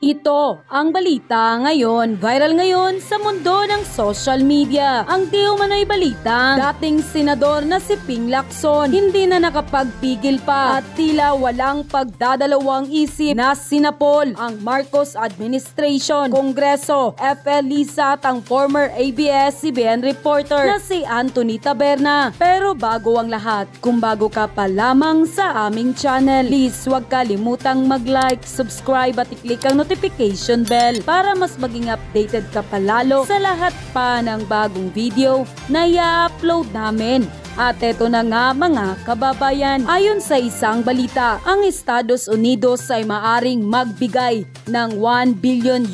Ito ang balita ngayon, viral ngayon sa mundo ng social media. Ang di umano'y balita, dating senador na si Ping Lacson hindi na nakapagpigil pa at tila walang pagdadalawang isip na sinapol ang Marcos administration, Kongreso, FL Lisa at ang former ABS-CBN reporter na si Anthony Taberna. Pero bago ang lahat, kung bago ka pa lamang sa aming channel, please huwag kalimutang mag-like, subscribe at i-click ang notification bell para mas maging updated ka palalo sa lahat pa ng bagong video na i-upload namin. At eto na nga mga kababayan, ayon sa isang balita, ang Estados Unidos ay maaring magbigay ng $1 billion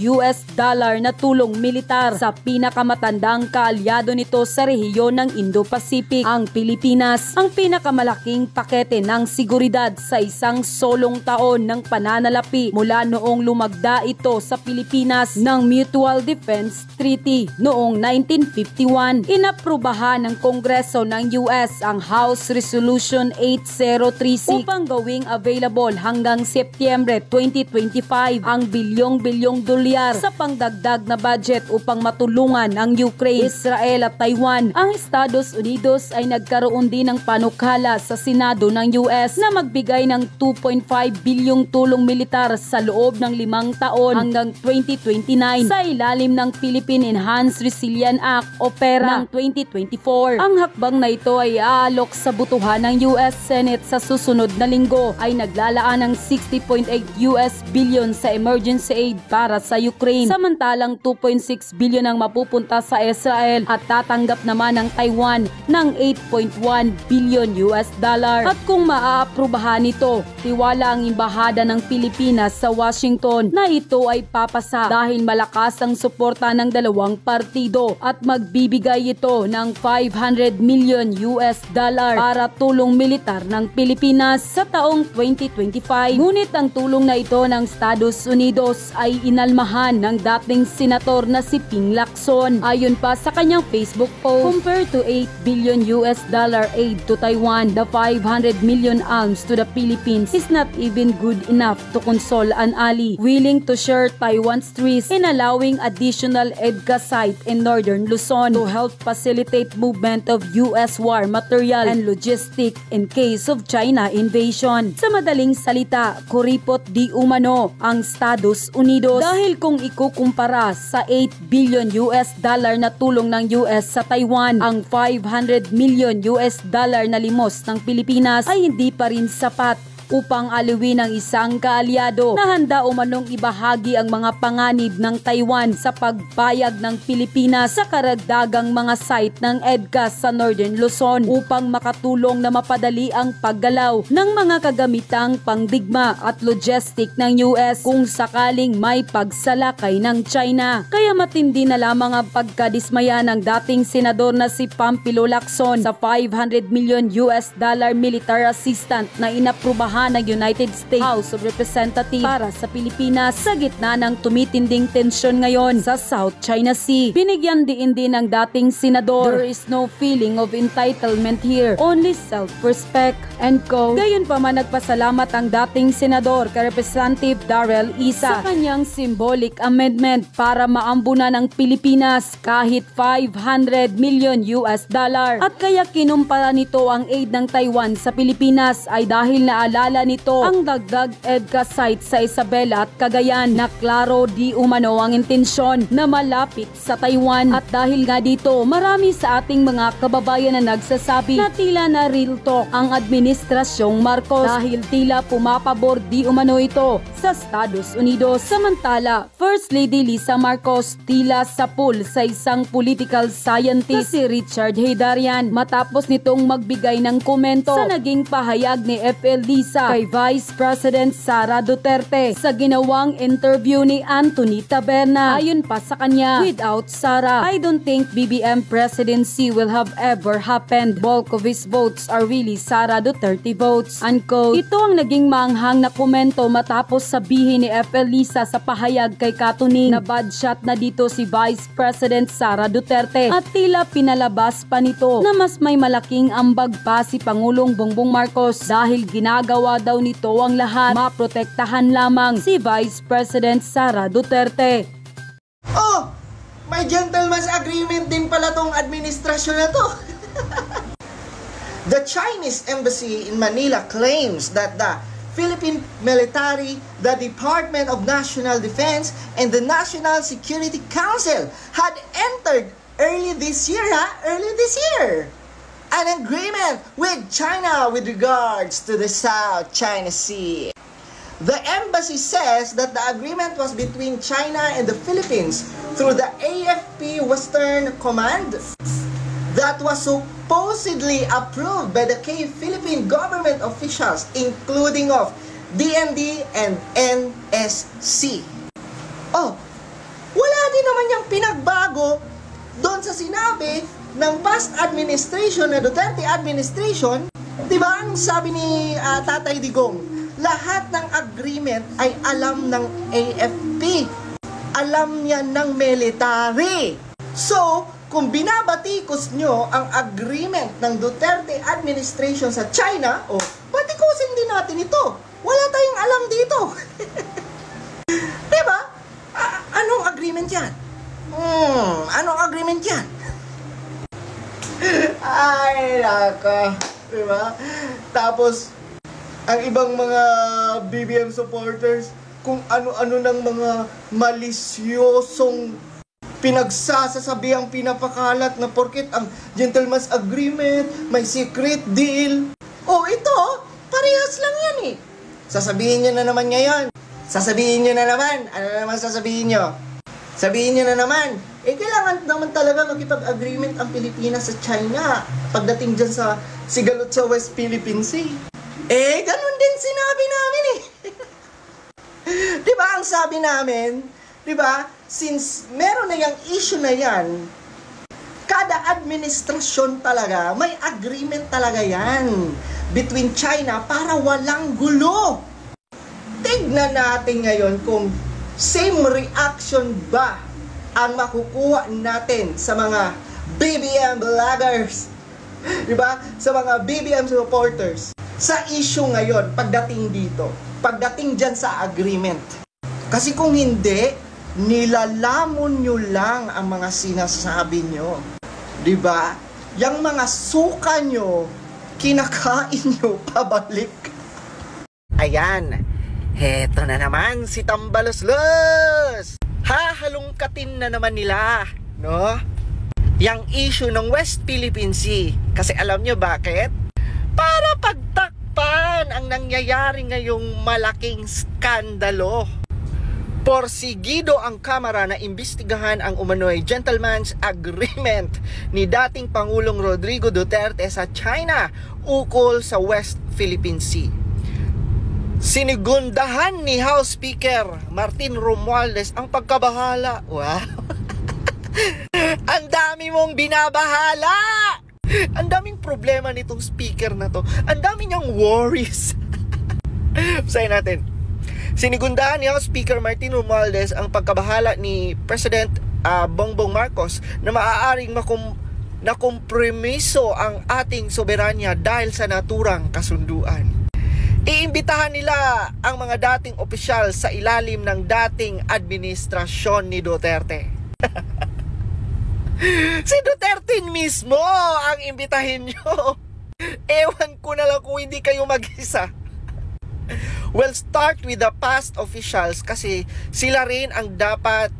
na tulong militar sa pinakamatandang kaalyado nito sa rehiyon ng Indo-Pacific, ang Pilipinas. Ang pinakamalaking pakete ng seguridad sa isang solong taon ng pananalapi mula noong lumagda ito sa Pilipinas ng Mutual Defense Treaty noong 1951. Inaprubahan ng Kongreso ng US ang House Resolution 8036 upang gawing available hanggang Setyembre 2025 ang bilyong-bilyong dolyar sa pangdagdag na budget upang matulungan ang Ukraine, Israel at Taiwan. Ang Estados Unidos ay nagkaroon din ng panukala sa Senado ng US na magbigay ng 2.5 bilyong tulong militar sa loob ng 5 taon hanggang 2029 sa ilalim ng Philippine Enhanced Resilience Act o PERA ng 2024. Ang hakbang na ito ay aalok sa butuhan ng US Senate sa susunod na linggo ay naglalaan ng 60.8 billion sa emergency aid para sa Ukraine, samantalang 2.6 billion ang mapupunta sa Israel at tatanggap naman ng Taiwan ng 8.1 billion At kung maaaprubahan ito, tiwala ang Embahada ng Pilipinas sa Washington na ito ay papasa dahil malakas ang suporta ng dalawang partido at magbibigay ito ng $500 million para tulong militar ng Pilipinas sa taong 2025. Ngunit ang tulong na ito ng Estados Unidos ay inalmahan ng dating senator na si Ping Lacson. Ayon pa sa kanyang Facebook post, compared to $8 billion aid to Taiwan, the 500 million alms to the Philippines is not even good enough to console an ally willing to share Taiwan's trees in allowing additional EDCA site in northern Luzon to help facilitate movement of US war material and logistic in case of China invasion. Sa madaling salita, kuripot di umano ang Estados Unidos dahil kung ikukumpara sa $8 billion na tulong ng US sa Taiwan, ang $500 million na limos ng Pilipinas ay hindi pa rin sapat upang aliwin ang isang kaalyado na handa umanong ibahagi ang mga panganib ng Taiwan sa pagpayag ng Pilipinas sa karagdagang mga site ng EDCA sa Northern Luzon upang makatulong na mapadali ang paggalaw ng mga kagamitang pangdigma at logistic ng US kung sakaling may pagsalakay ng China. Kaya matindi na lamang ang pagkadismaya ng dating senador na si Pampilo Lacson sa $500 million military assistant na inaprubahan ng United States House of Representatives para sa Pilipinas sa gitna ng tumitinding tensyon ngayon sa South China Sea. Binigyan din ng dating senador, "There is no feeling of entitlement here, only self-respect." End quote. Gayunpaman nagpasalamat ang dating senador kay Representative Darrell Issa sa kanyang symbolic amendment para maambunan ang Pilipinas kahit $500 million at kaya kinumpara nito ang aid ng Taiwan sa Pilipinas ay dahil naalala nito ang dagdag EDCA site sa Isabela at Cagayan na klaro di umano ang intensyon na malapit sa Taiwan. At dahil nga dito, marami sa ating mga kababayan na nagsasabi na tila na real talk ang administrasyong Marcos dahil tila pumapabor di umano ito sa Estados Unidos. Samantala, First Lady Lisa Marcos tila sapul sa isang political scientist na si Richard Heydarian matapos nitong magbigay ng komento sa naging pahayag ni FL Lisa kay Vice President Sara Duterte sa ginawang interview ni Anthony Taberna. Ayon pa sa kanya, "Without Sara, I don't think BBM presidency will have ever happened. Bulk of his votes are really Sara Duterte votes." Unquote. Ito ang naging maanghang na komento matapos sabihin ni FL Lisa sa pahayag kay Katuning na bad shot na dito si Vice President Sara Duterte at tila pinalabas pa nito na mas may malaking ambag pa si Pangulong Bongbong Marcos dahil ginagawa ginagawa daw nito ang lahat, maprotektahan lamang si Vice President Sara Duterte. Oh, may gentleman's agreement din pala tong administrasyon na to. The Chinese embassy in Manila claims that the Philippine military, the Department of National Defense, and the National Security Council had entered early this year, an agreement with China with regards to the South China Sea. The embassy says that the agreement was between China and the Philippines through the AFP Western Command that was supposedly approved by the Philippine government officials, including of DND and NSC. Oh, wala din naman yung pinagbago doon sa sinabi ng past administration na Duterte administration. Diba ang sabi ni Tatay Digong, lahat ng agreement ay alam ng AFP, alam niya ng military. So, kung binabatikos nyo ang agreement ng Duterte administration sa China, batikusin din natin ito. Wala tayong alam dito. Diba? Anong agreement yan? Anong agreement yan? Ay, naka. Diba? Tapos, ang ibang mga BBM supporters, kung ano-ano ng mga malisyosong pinagsasasabi ang pinapakalat na porket ang gentleman's agreement, may secret deal. Ito, parehas lang yan eh. Sasabihin nyo na naman ngayon. Sasabihin nyo na naman. Ano naman sasabihin nyo? Sabihin nyo na naman, kailangan naman talaga makipag-agreement ang Pilipinas sa China pagdating dyan sa sigalot sa West Philippine Sea. Ganun din sinabi namin eh. Diba ang sabi namin, diba, since meron na yung issue na yan, kada administrasyon talaga, may agreement talaga yan between China para walang gulo. Tignan natin ngayon kung same reaction ba ang makukuha natin sa mga BBM vloggers, diba? Sa mga BBM supporters sa issue ngayon pagdating dito, pagdating dyan sa agreement. Kasi kung hindi, nilalamon nyo lang ang mga sinasabi nyo. Diba? Yang mga suka nyo, kinakain nyo pabalik. Ayan, heto na naman si Tambaloslos. Hahalungkatin na naman nila, no? Yang issue ng West Philippine Sea. Kasi alam nyo bakit? Para pagtakpan ang nangyayari ngayong malaking skandalo. Porsigido ang Kamara na imbestigahan ang umano'y gentleman's agreement ni dating Pangulong Rodrigo Duterte sa China ukol sa West Philippine Sea. Sinigundahan ni House Speaker Martin Romualdez ang pagkabahala. Wow! Ang dami mong binabahala! Ang daming problema nitong speaker na to. Ang dami niyang worries. Sayin natin. Sinigundahan ni House Speaker Martin Romualdez ang pagkabahala ni President Bongbong Marcos na maaaring nakompromiso ang ating soberanya dahil sa naturang kasunduan. Iimbitahan nila ang mga dating opisyal sa ilalim ng dating administrasyon ni Duterte. Si Duterte mismo ang imbitahin nyo. Ewan ko na lang kung hindi kayo mag-isa. We'll start with the past officials kasi sila rin ang dapat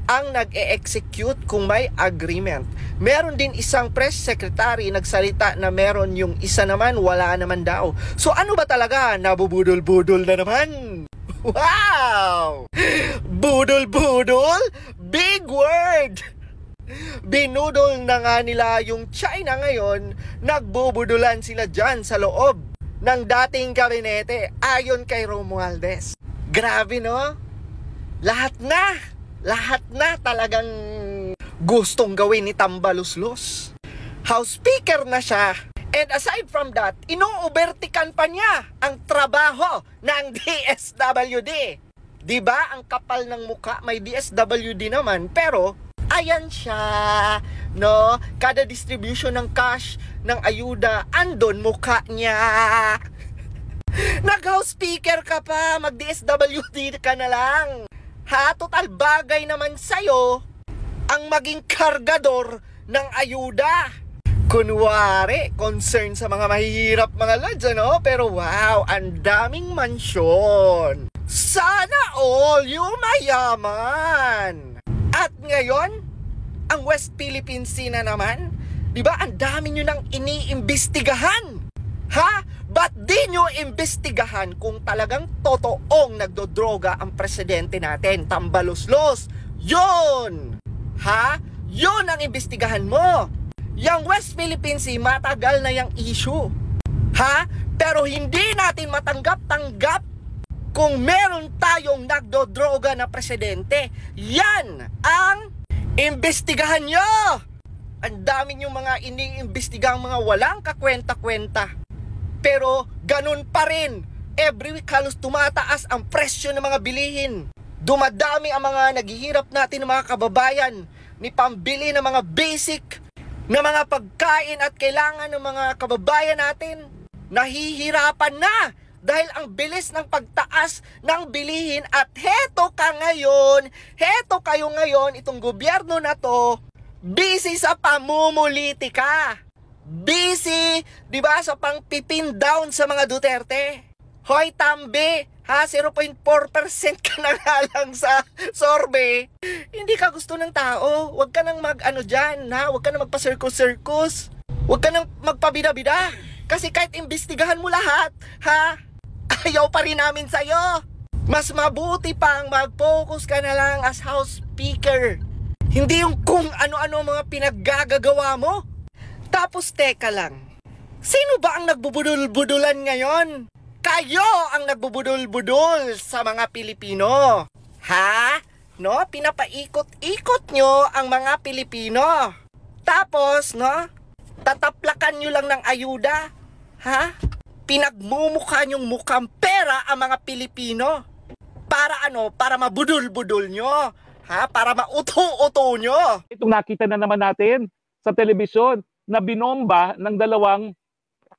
ang nag-e-execute kung may agreement. Meron din isang press secretary nagsalita na meron, yung isa naman wala naman daw. So ano ba talaga? Nabubudol-budol na naman. Wow! Budol-budol? Big word! Binudol na nga nila yung China ngayon, nagbubudulan sila dyan sa loob ng dating kabinete ayon kay Romualdez. Grabe no? Lahat na talagang gustong gawin ni Tambaloslos. House Speaker na siya. And aside from that, ino-overtikan pa niya ang trabaho ng DSWD. Diba? Ang kapal ng muka, may DSWD naman, pero ayan siya, no? Kada distribution ng cash, ng ayuda, andon mukha niya. Nag-house speaker ka pa, mag-DSWD ka na lang. Ha? Total bagay naman sa'yo ang maging kargador ng ayuda. Kunwari, concern sa mga mahihirap mga lads, ano? Pero wow, ang daming mansyon. Sana all yung mayaman. At ngayon, ang West Philippine Sea na naman, di ba, ang dami nyo nang iniimbestigahan. Ha? Ba't di nyo imbestigahan kung talagang totoong nagdodroga ang presidente natin? Tambaluslos. Yun! Ha? Yun ang imbestigahan mo. Yang West Philippine Sea, matagal na yung issue. Ha? Pero hindi natin matanggap-tanggap kung meron tayong nagdodroga na presidente. Yan ang imbestigahan nyo. Ang dami nyo mga iniimbestigang mga walang kakwenta-kwenta. Pero ganun pa rin. Every week halos tumataas ang presyo ng mga bilihin. Dumadami ang mga naghihirap natin ng mga kababayan ni pambili ng mga basic na mga pagkain at kailangan ng mga kababayan natin. Nahihirapan na dahil ang bilis ng pagtaas ng bilihin at heto kayo ngayon, itong gobyerno na to, busy sa pamumulitika. Busy, di ba, sa pang-pipin down sa mga Duterte. Hoy, Tambi, ha, 0.4% ka na nga lang sa sorbe. Hindi ka gusto ng tao. Huwag ka nang dyan, ha? Huwag ka nang magpa-circus-circus. Huwag ka nang magpabida-bida. Kasi kahit imbestigahan mo lahat, ha? Ayaw pa rin namin sa'yo. Mas mabuti pang mag-focus ka na lang as House Speaker. Hindi yung kung ano-ano mga pinaggagawa mo. Tapos teka lang, sino ba ang nagbubudol-budulan ngayon? Kayo ang nagbubudol-budol sa mga Pilipino. Ha? No? Pinapaikot-ikot nyo ang mga Pilipino. Tapos, no? Tataplakan nyo lang ng ayuda. Ha? Pinagmumukha nyong mukhang pera ang mga Pilipino. Para ano? Para mabudol-budol nyo. Ha? Para mauto-uto nyo. Itong nakita na naman natin sa telebisyon na binomba ng dalawang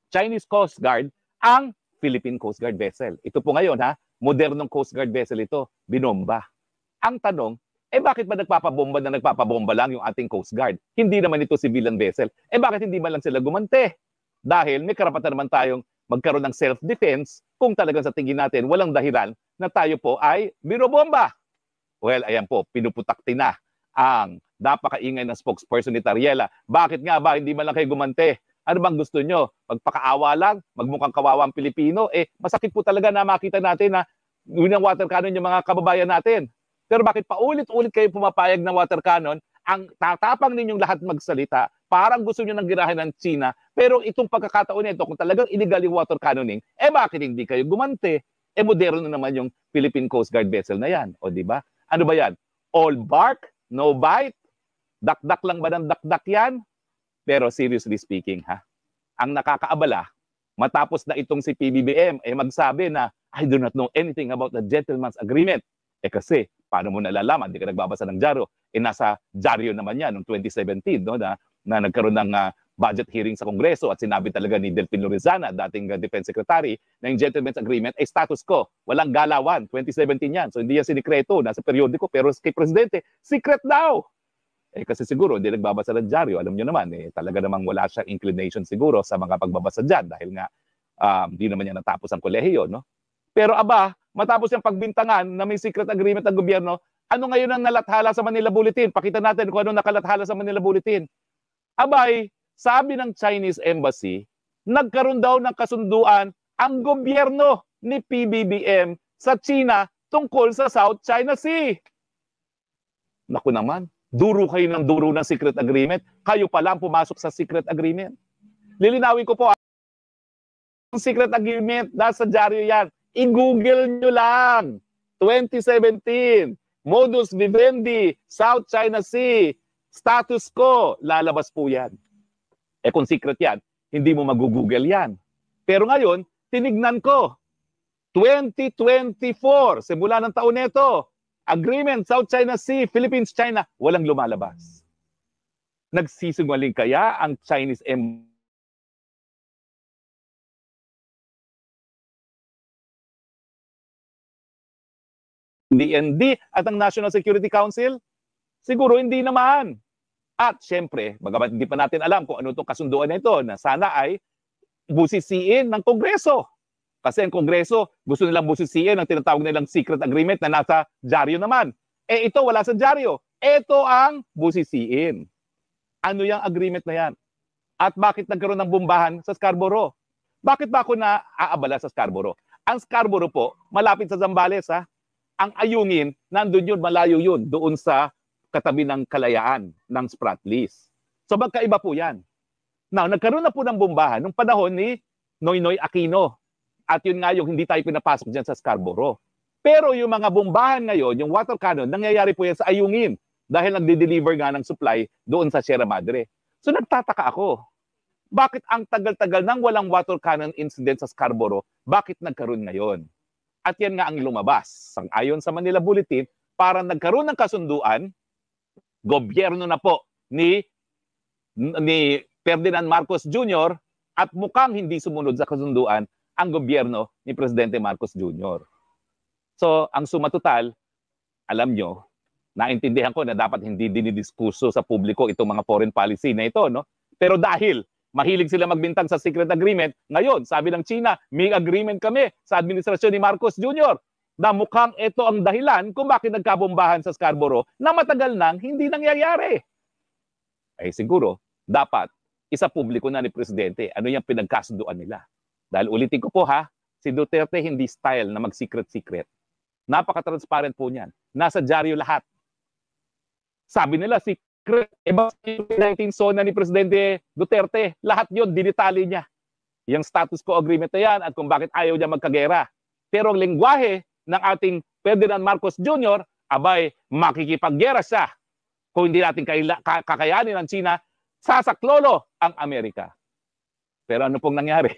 Chinese Coast Guard ang Philippine Coast Guard vessel. Ito po ngayon, ha, modernong Coast Guard vessel ito, binomba. Ang tanong, bakit ba nagpapabomba lang yung ating Coast Guard? Hindi naman ito civilian vessel. Bakit hindi man lang sila gumante? Dahil may karapatan naman tayong magkaroon ng self-defense kung talagang sa tingin natin walang dahilan na tayo po ay binobomba. Well, ayan po, pinuputakti na ang napakaingay ng spokesperson ni Tariela. Bakit nga ba hindi man lang kayo gumante? Ano bang gusto nyo? Magpakaawa lang? Magmukhang kawawa ang Pilipino? Masakit po talaga na makita natin na yun ang water cannon yung mga kababayan natin. Pero bakit paulit-ulit kayo pumapayag ng water cannon? Ang tatapang ninyong lahat magsalita, parang gusto nyo nang girahin ng China. Pero itong pagkakataon nito, kung talagang illegal yung water cannoning, bakit hindi kayo gumante? Moderno na naman yung Philippine Coast Guard vessel na yan. O di ba? Ano ba yan? All bark, no bite? Dakdak lang ba ng dakdak yan? Pero seriously speaking, ha, ang nakakaabala, matapos na itong si PBBM magsabi na, I do not know anything about the gentleman's agreement. Kasi, paano mo nalalaman? Hindi ka nagbabasa ng dyaryo. Nasa dyaryo naman yan noong 2017, no, na nagkaroon ng budget hearing sa Kongreso at sinabi talaga ni Delfin Lorenzana, dating Defense Secretary, na yung gentleman's agreement ay status quo. Walang galawan. 2017 yan. So hindi yan sinikreto. Nasa periodiko. Pero kay Presidente, secret daw. Kasi siguro, hindi nagbabasa ng dyaryo. Alam nyo naman, talaga namang wala siyang inclination siguro sa mga pagbabasa dyan dahil nga hindi naman niya natapos ang kolehiyo. No? Pero matapos yung pagbintangan na may secret agreement ng gobyerno, ano ngayon ang nalathala sa Manila Bulletin? Pakita natin kung ano nakalathala sa Manila Bulletin. Sabi ng Chinese Embassy, nagkaroon daw ng kasunduan ang gobyerno ni PBBM sa China tungkol sa South China Sea. Naku naman. Duro kayo ng duro ng secret agreement. Kayo pa lang pumasok sa secret agreement. Lilinawin ko po ang secret agreement. Nasa dyaryo yan. I-google nyo lang. 2017. Modus vivendi. South China Sea. Status quo. Lalabas po yan. Kung secret yan, hindi mo mag-google yan. Pero ngayon, tinignan ko. 2024. Simula ng taon nito. Agreement, South China Sea, Philippines, China, walang lumalabas. Nagsisinungaling kaya ang Chinese Embassy DND at ng National Security Council? Siguro hindi naman. At syempre, bagamat hindi pa natin alam kung ano itong kasunduan na ito na sana ay busisiin ng Kongreso. Kasi ang Kongreso, gusto nilang busisiin ang tinatawag nilang secret agreement na nasa dyaryo naman. Eh ito wala sa dyaryo. Ito ang busisiin. Ano yung agreement na yan? At bakit nagkaroon ng bombahan sa Scarborough? Bakit ba ako naaabala sa Scarborough? Ang Scarborough po, malapit sa Zambales ha. Ang Ayungin, nandun yun, malayo yun, doon sa katabi ng Kalayaan ng Spratlys. So magkaiba po yan. Now, nagkaroon na po ng bombahan nung panahon ni Noynoy Aquino. At yun nga yung hindi tayo pinapasok dyan sa Scarborough. Pero yung mga bombahan ngayon, yung water cannon, nangyayari po yan sa Ayungin dahil nagde-deliver nga ng supply doon sa Sierra Madre. So nagtataka ako, bakit ang tagal-tagal nang walang water cannon incident sa Scarborough, bakit nagkaroon ngayon? At yan nga ang lumabas. Ayon sa Manila Bulletin, para nagkaroon ng kasunduan, gobyerno na po ni Ferdinand Marcos Jr. at mukhang hindi sumunod sa kasunduan ang gobyerno ni Presidente Marcos Jr. So, ang suma total, alam nyo, naintindihan ko na dapat hindi dinidiskuso sa publiko itong mga foreign policy na ito, no? Pero dahil mahilig sila magbintang sa secret agreement, ngayon, sabi ng China, may agreement kami sa administrasyon ni Marcos Jr. na mukhang ito ang dahilan kung bakit nagkabombahan sa Scarborough na matagal nang hindi nangyayari. Eh siguro, dapat isa publiko na ni Presidente ano yung pinagkasunduan nila. Dahil ulitin ko po ha, si Duterte hindi style na mag-secret-secret. Napaka-transparent po niyan. Nasa dyaryo lahat. Sabi nila, secret, iba yung 19 zona ni Presidente Duterte, lahat yun, dinitali niya. Yung status quo agreement na yan at kung bakit ayaw niya magkagera. Pero ang lengguwahe ng ating Ferdinand Marcos Jr., abay, makikipaggera siya. Kung hindi natin kakayanin ng China, sasaklolo ang Amerika. Pero ano pong nangyari?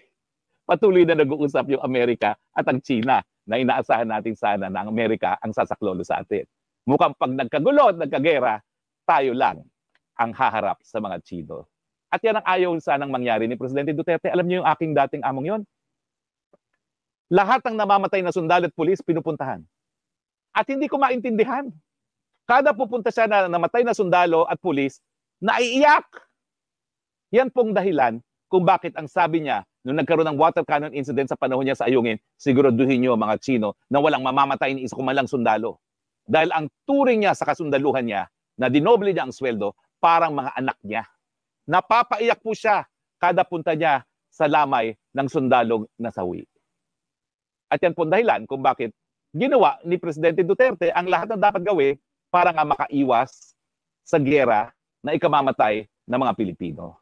Patuloy na nag-uusap yung Amerika at ang China na inaasahan natin sana na ang Amerika ang sasaklolo sa atin. Mukhang pag nagkagulo at nagkagera, tayo lang ang haharap sa mga Chino. At yan ang ayaw sanang mangyari ni Presidente Duterte. Alam niyo yung aking dating among yon? Lahat ng namamatay na sundalo at pulis pinupuntahan. At hindi ko maintindihan. Kada pupunta siya na namatay na sundalo at pulis, naiiyak. Yan pong dahilan kung bakit ang sabi niya nung nagkaroon ng water cannon incident sa panahon niya sa Ayungin, siguraduhin niyo mga Chino na walang mamamatay ni isa kumalang sundalo. Dahil ang turing niya sa kasundaluhan niya na dinoble niya ang sweldo parang mga anak niya. Napapaiyak po siya kada punta niya sa lamay ng sundalong nasawi. At yan po dahilan kung bakit ginawa ni Presidente Duterte ang lahat na dapat gawin para nga makaiwas sa giyera na ikamamatay ng mga Pilipino.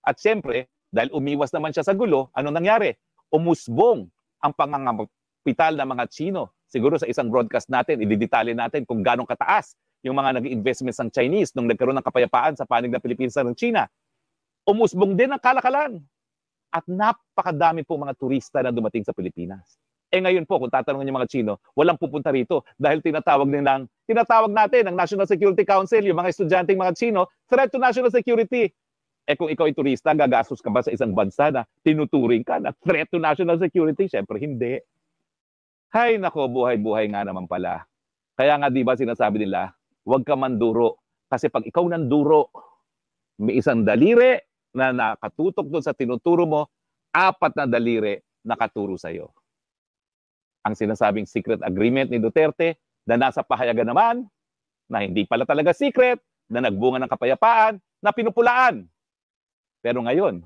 At siyempre, dahil umiwas naman siya sa gulo, ano nangyari? Umusbong ang pangangapital ng mga Chino. Siguro sa isang broadcast natin, ididetali natin kung gano'ng kataas yung mga nag-investments ng Chinese nung nagkaroon ng kapayapaan sa panig ng Pilipinas at ng China. Umusbong din ang kalakalan. At napakadami po mga turista na dumating sa Pilipinas. Eh ngayon po, kung tatanungin yung mga Chino, walang pupunta rito dahil tinatawag natin ng National Security Council, yung mga estudyanteng mga Chino, threat to national security. Eh kung ikaw ay turista, gagastos ka ba sa isang bansa na tinuturing ka na threat to national security? Siyempre hindi. Hay nako, buhay-buhay nga naman pala. Kaya nga di ba sinasabi nila, huwag ka manduro. Kasi pag ikaw nanduro, may isang daliri na nakatutok doon sa tinuturo mo, 4 na daliri nakaturo sa'yo. Ang sinasabing secret agreement ni Duterte na nasa pahayagan naman, na hindi pala talaga secret, na nagbunga ng kapayapaan, na pinupulaan. Pero ngayon,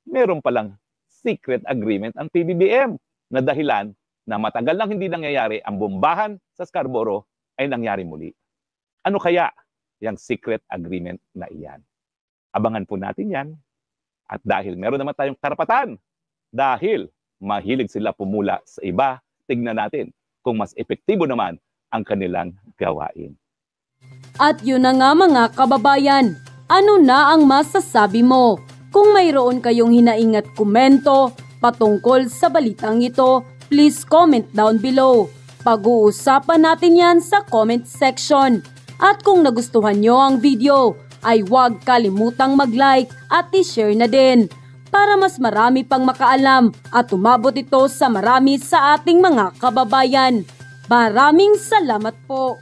meron palang secret agreement ang PBBM na dahilan na matagal nang hindi nangyayari ang bombahan sa Scarborough ay nangyari muli. Ano kaya yung secret agreement na iyan? Abangan po natin yan. At dahil meron naman tayong karapatan, dahil mahilig sila pumula sa iba, tignan natin kung mas epektibo naman ang kanilang gawain. At yun na nga mga kababayan, ano na ang masasabi mo? Kung mayroon kayong hinaing at komento patungkol sa balitang ito, please comment down below. Pag-uusapan natin yan sa comment section. At kung nagustuhan nyo ang video, ay huwag kalimutang mag-like at i-share na din para mas marami pang makaalam at umabot ito sa marami sa ating mga kababayan. Maraming salamat po.